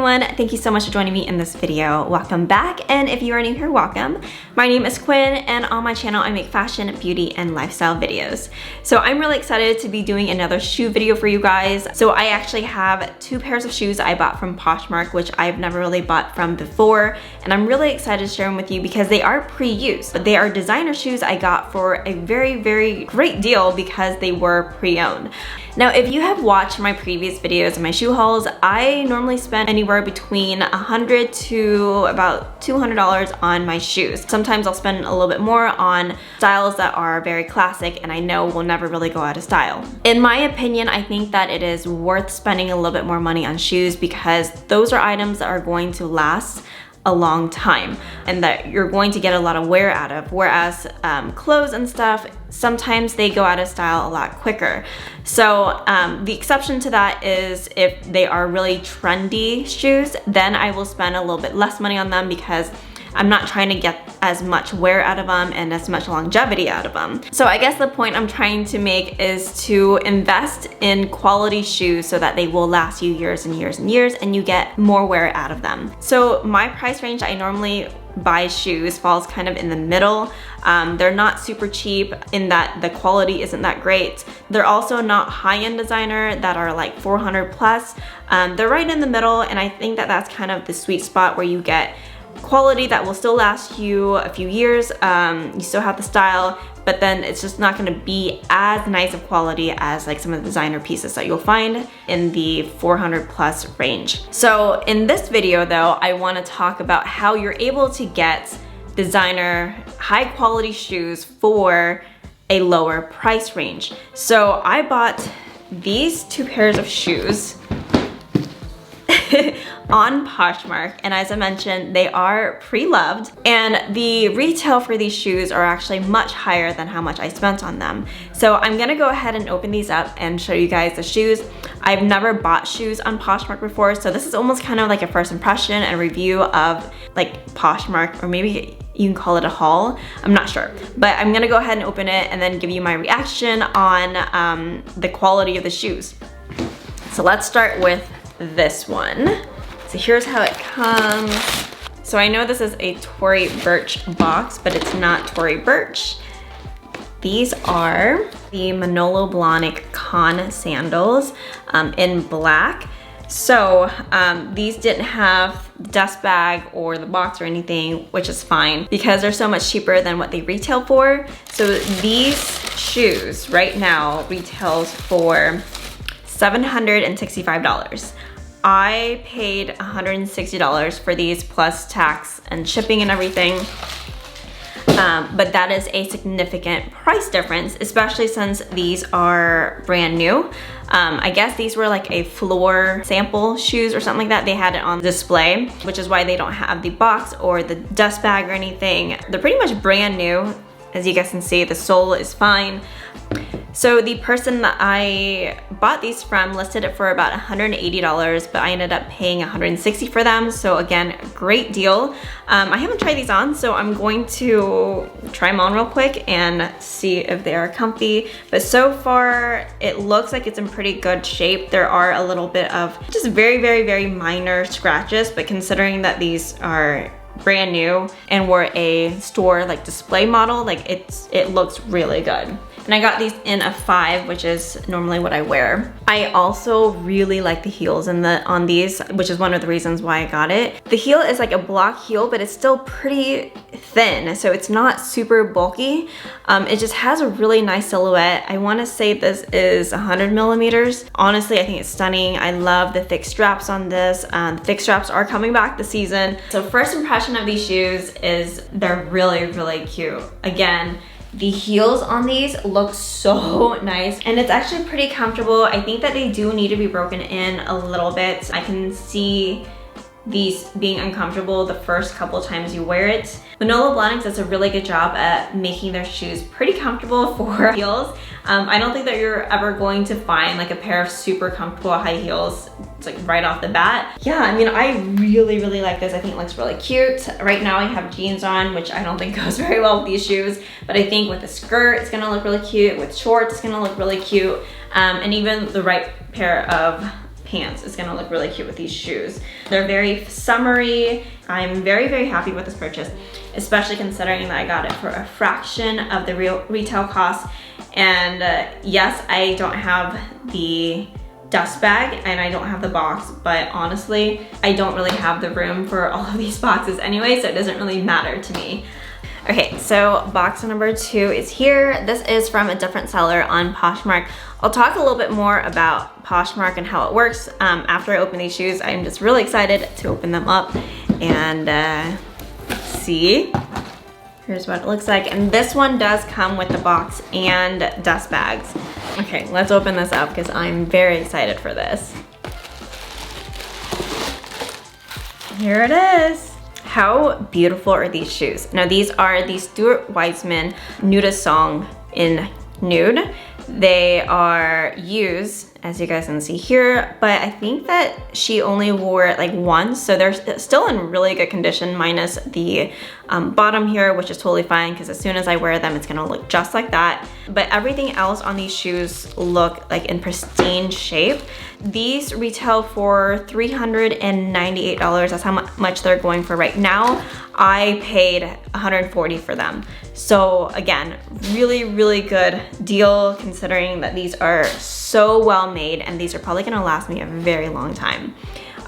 everyone, thank you so much for joining me in this video. Welcome back, and if you are new here, welcome. My name is Quinn, and on my channel I make fashion, beauty, and lifestyle videos. So I'm really excited to be doing another shoe video for you guys. So I actually have two pairs of shoes I bought from Poshmark, which I've never really bought from before, and I'm really excited to share them with you because they are pre-used. But they are designer shoes I got for a very great deal because they were pre-owned. Now, if you have watched my previous videos and my shoe hauls, I normally spend anywhere between $100 to about $200 on my shoes. Sometimes I'll spend a little bit more on styles that are very classic and I know will never really go out of style. In my opinion, I think that it is worth spending a little bit more money on shoes because those are items that are going to last a long time and that you're going to get a lot of wear out of, whereas clothes and stuff, sometimes they go out of style a lot quicker. So the exception to that is if they are really trendy shoes, then I will spend a little bit less money on them because I'm not trying to get as much wear out of them and as much longevity out of them. So I guess the point I'm trying to make is to invest in quality shoes so that they will last you years and years and years and you get more wear out of them. So my price range I normally buy shoes falls kind of in the middle. They're not super cheap in that the quality isn't that great. They're also not high-end designer that are like 400 plus. They're right in the middle, and I think that that's kind of the sweet spot where you get quality that will still last you a few years. You still have the style, but then it's just not gonna be as nice of quality as like some of the designer pieces that you'll find in the 400 plus range. So in this video though, I wanna talk about how you're able to get designer high quality shoes for a lower price range. So I bought these two pairs of shoes on Poshmark, and as I mentioned, they are pre-loved, and the retail for these shoes are actually much higher than how much I spent on them. So I'm gonna go ahead and open these up and show you guys the shoes. I've never bought shoes on Poshmark before, so this is almost kind of like a first impression and review of like Poshmark, or maybe you can call it a haul. I'm not sure, but I'm gonna go ahead and open it and then give you my reaction on the quality of the shoes. So let's start with this one. So here's how it comes. So I know this is a Tory Burch box, but it's not Tory Burch. These are the Manolo Blahnik Con sandals in black. So these didn't have the dust bag or the box or anything, which is fine because they're so much cheaper than what they retail for. So these shoes right now retails for $765. I paid $160 for these plus tax and shipping and everything. But that is a significant price difference, especially since these are brand new. I guess these were like a floor sample shoes or something like that. They had it on display, which is why they don't have the box or the dust bag or anything. They're pretty much brand new. As you guys can see, the sole is fine. So the person that I bought these from listed it for about $180, but I ended up paying $160 for them. So again, great deal. I haven't tried these on, so I'm going to try them on real quick and see if they are comfy. But so far, it looks like it's in pretty good shape. There are a little bit of just very minor scratches, but considering that these are brand new and were a store like display model, like it looks really good. And I got these in a 5, which is normally what I wear. I also really like the heels on these, which is one of the reasons why I got it. The heel is like a block heel, but it's still pretty thin, so it's not super bulky. It just has a really nice silhouette. I wanna say this is 100 millimeters. Honestly, I think it's stunning. I love the thick straps on this. Thick straps are coming back this season. So first impression of these shoes is they're really cute. Again, the heels on these look so nice and it's actually pretty comfortable. I think that they do need to be broken in a little bit. I can see these being uncomfortable the first couple times you wear it. Manolo Blahnik does a really good job at making their shoes pretty comfortable for heels. I don't think that you're ever going to find like a pair of super comfortable high heels. It's like right off the bat. Yeah, I mean, I really like this. I think it looks really cute. Right now I have jeans on, which I don't think goes very well with these shoes, but I think with a skirt, it's gonna look really cute. With shorts, it's gonna look really cute. And even the right pair of pants is gonna look really cute with these shoes. They're very summery. I'm very, very happy with this purchase, especially considering that I got it for a fraction of the real retail cost. And yes, I don't have the dust bag and I don't have the box, but honestly, I don't really have the room for all of these boxes anyway, so it doesn't really matter to me. Okay, so box number 2 is here. This is from a different seller on Poshmark. I'll talk a little bit more about Poshmark and how it works after I open these shoes. I'm just really excited to open them up and see. Here's what it looks like. And this one does come with the box and dust bags. Okay, let's open this up because I'm very excited for this. Here it is. How beautiful are these shoes? Now these are the Stuart Weitzman Nudist Song in nude. They are used, as you guys can see here, but I think that she only wore it like once, so they're still in really good condition, minus the bottom here, which is totally fine because as soon as I wear them, it's gonna look just like that. But everything else on these shoes look like in pristine shape. These retail for $398. That's how much they're going for right now. I paid $140 for them. So again, really, really good deal considering that these are so well made and these are probably gonna last me a very long time.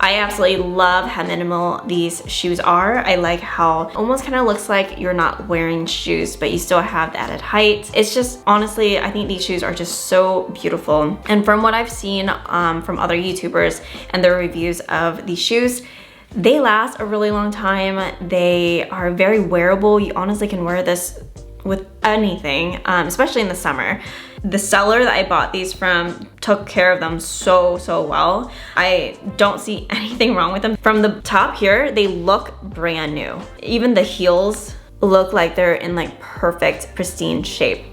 I absolutely love how minimal these shoes are. I like how it almost kind of looks like you're not wearing shoes, but you still have the added height. It's just, honestly, I think these shoes are just so beautiful. And from what I've seen from other YouTubers and their reviews of these shoes, they last a really long time. They are very wearable. You honestly can wear this with anything, especially in the summer. The seller that I bought these from took care of them so well. I don't see anything wrong with them. From the top here, they look brand new. Even the heels look like they're in like perfect, pristine shape.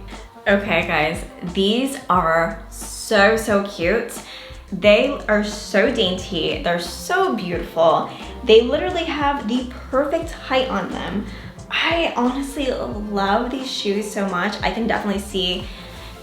Okay guys, these are so cute. They are so dainty, they're so beautiful. They literally have the perfect height on them. I honestly love these shoes so much. I can definitely see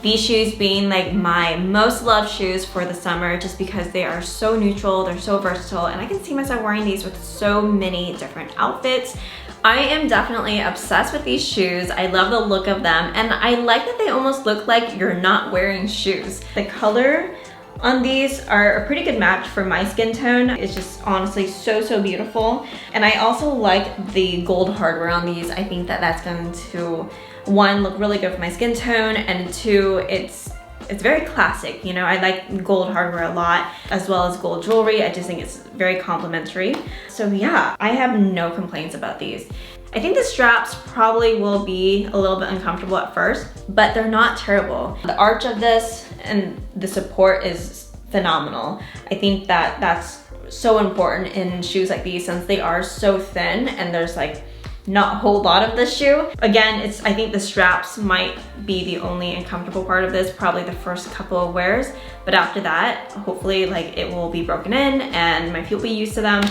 these shoes being like my most loved shoes for the summer just because they are so neutral, they're so versatile, and I can see myself wearing these with so many different outfits. I am definitely obsessed with these shoes. I love the look of them, and I like that they almost look like you're not wearing shoes. The color on these are a pretty good match for my skin tone. It's just honestly so beautiful. And I also like the gold hardware on these. I think that that's going to, one, look really good for my skin tone, and two, it's very classic. You know, I like gold hardware a lot, as well as gold jewelry. I just think it's very complimentary. So yeah, I have no complaints about these. I think the straps probably will be a little bit uncomfortable at first, but they're not terrible. The arch of this and the support is phenomenal. I think that that's so important in shoes like these since they are so thin and there's like not a whole lot of this shoe. Again, I think the straps might be the only uncomfortable part of this, probably the first couple of wears, but after that, hopefully like it will be broken in and my feet will be used to them,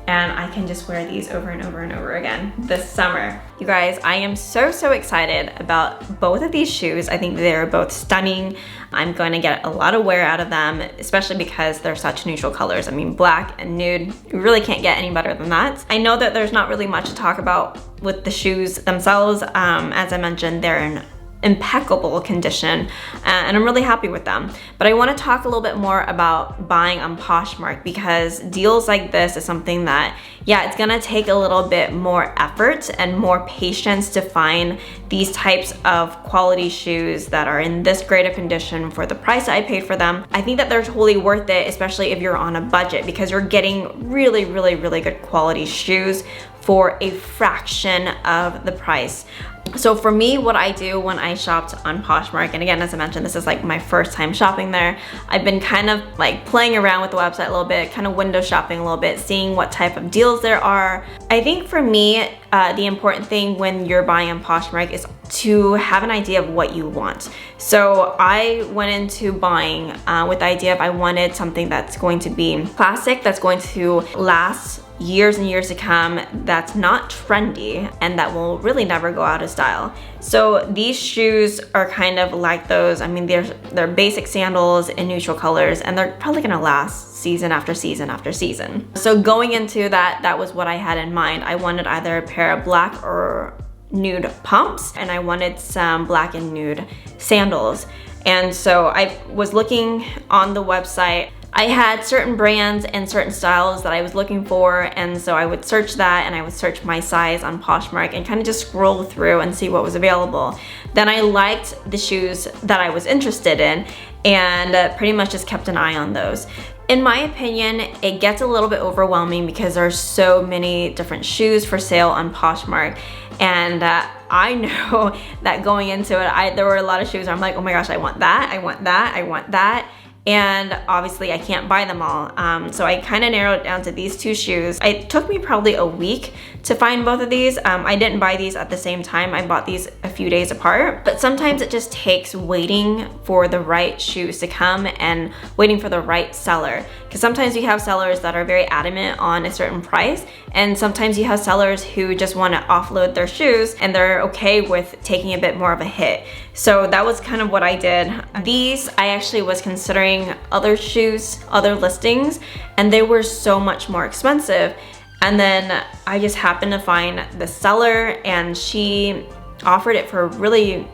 and I can just wear these over and over again this summer. You guys, I am so excited about both of these shoes. I think they're both stunning. I'm going to get a lot of wear out of them, especially because they're such neutral colors. I mean, black and nude, you really can't get any better than that. I know that there's not really much to talk about with the shoes themselves. As I mentioned, they're in impeccable condition and I'm really happy with them. But I want to talk a little bit more about buying on Poshmark because deals like this is something that, yeah, it's gonna take a little bit more effort and more patience to find these types of quality shoes that are in this great a condition for the price I paid for them. I think that they're totally worth it, especially if you're on a budget, because you're getting really good quality shoes for a fraction of the price. So for me, what I do when I shopped on Poshmark, and again, as I mentioned, this is like my first time shopping there. I've been kind of like playing around with the website a little bit, kind of window shopping a little bit, seeing what type of deals there are. I think for me, the important thing when you're buying on Poshmark is to have an idea of what you want. So I went into buying with the idea of I wanted something that's going to be classic, that's going to last years and years to come, that's not trendy, and that will really never go out of style. So these shoes are kind of like those. I mean, they're basic sandals in neutral colors, and they're probably gonna last season after season after season. So going into that was what I had in mind. I wanted either a pair of black or nude pumps, and I wanted some black and nude sandals. And so I was looking on the website. I had certain brands and certain styles that I was looking for, and so I would search that, and I would search my size on Poshmark and kind of just scroll through and see what was available. Then I liked the shoes that I was interested in, and pretty much just kept an eye on those. In my opinion, it gets a little bit overwhelming because there's so many different shoes for sale on Poshmark, and I know that going into it, there were a lot of shoes where I'm like, oh my gosh, I want that, I want that, I want that. And obviously I can't buy them all. So I kind of narrowed it down to these two shoes. It took me probably a week to find both of these. I didn't buy these at the same time. I bought these a few days apart, but sometimes it just takes waiting for the right shoes to come and waiting for the right seller. Because sometimes you have sellers that are very adamant on a certain price, and sometimes you have sellers who just want to offload their shoes and they're okay with taking a bit more of a hit. So that was kind of what I did. These, I actually was considering other shoes, other listings, and they were so much more expensive. And then I just happened to find the seller, and she offered it for a really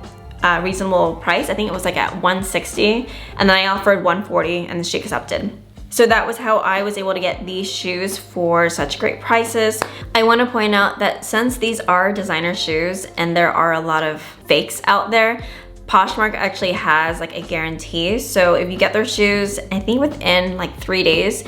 reasonable price. I think it was like at $160, and then I offered $140 and she accepted. So that was how I was able to get these shoes for such great prices. I want to point out that since these are designer shoes and there are a lot of fakes out there, Poshmark actually has like a guarantee. So if you get their shoes, I think within like 3 days,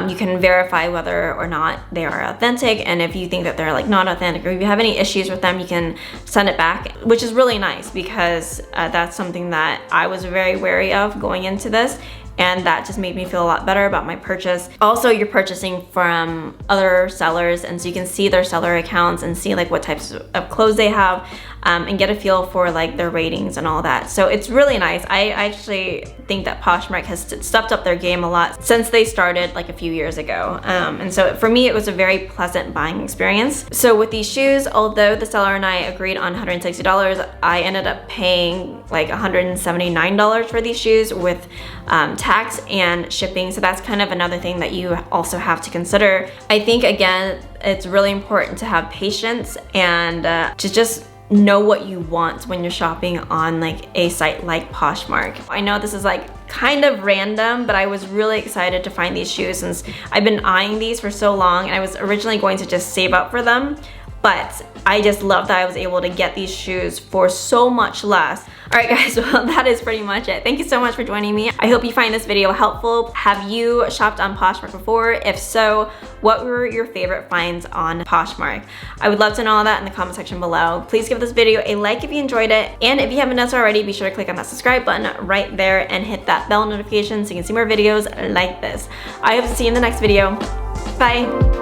you can verify whether or not they are authentic, and if you think that they're like not authentic, or if you have any issues with them, you can send it back, which is really nice because that's something that I was very wary of going into this, and that just made me feel a lot better about my purchase. Also, you're purchasing from other sellers, and so you can see their seller accounts and see like what types of clothes they have, and get a feel for like their ratings and all that. So it's really nice. I actually think that Poshmark has stepped up their game a lot since they started like a few years ago. And so for me, it was a very pleasant buying experience. So with these shoes, although the seller and I agreed on $160, I ended up paying like $179 for these shoes with tax and shipping. So that's kind of another thing that you also have to consider. I think again, it's really important to have patience and to just know what you want when you're shopping on like a site like Poshmark. I know this is like kind of random, but I was really excited to find these shoes since I've been eyeing these for so long, and I was originally going to just save up for them, but I just love that I was able to get these shoes for so much less. All right guys, well that is pretty much it. Thank you so much for joining me. I hope you find this video helpful. Have you shopped on Poshmark before? If so, what were your favorite finds on Poshmark? I would love to know all that in the comment section below. Please give this video a like if you enjoyed it, and if you haven't done so already, be sure to click on that subscribe button right there and hit that bell notification so you can see more videos like this. I hope to see you in the next video. Bye.